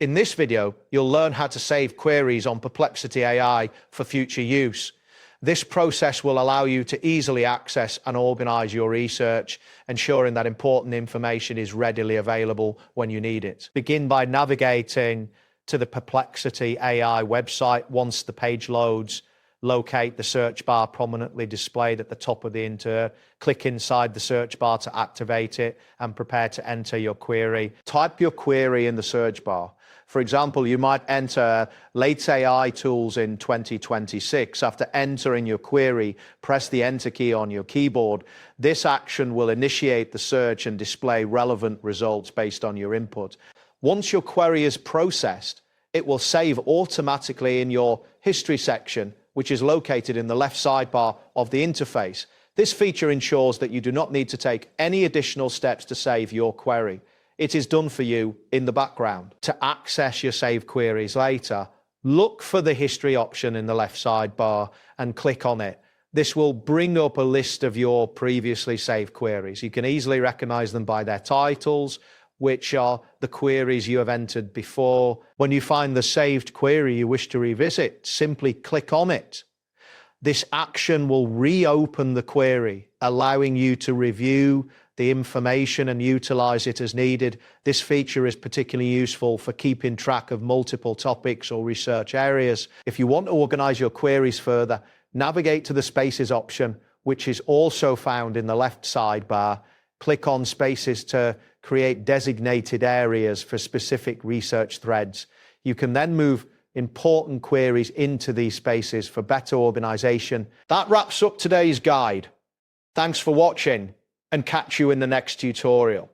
In this video, you'll learn how to save queries on Perplexity AI for future use. This process will allow you to easily access and organize your research, ensuring that important information is readily available when you need it. Begin by navigating to the Perplexity AI website. Once the page loads, locate the search bar prominently displayed at the top of the interior. Click inside the search bar to activate it and prepare to enter your query. Type your query in the search bar. For example, you might enter latest AI tools in 2026. After entering your query, press the Enter key on your keyboard. This action will initiate the search and display relevant results based on your input. Once your query is processed, it will save automatically in your history section, which is located in the left sidebar of the interface. This feature ensures that you do not need to take any additional steps to save your query. It is done for you in the background. To access your saved queries later, look for the history option in the left sidebar and click on it. This will bring up a list of your previously saved queries. You can easily recognize them by their titles, which are the queries you have entered before. When you find the saved query you wish to revisit, simply click on it. This action will reopen the query, allowing you to review the information and utilize it as needed. This feature is particularly useful for keeping track of multiple topics or research areas. If you want to organize your queries further, navigate to the Spaces option, which is also found in the left sidebar. Click on Spaces to create designated areas for specific research threads. You can then move important queries into these spaces for better organization. That wraps up today's guide. Thanks for watching, and catch you in the next tutorial.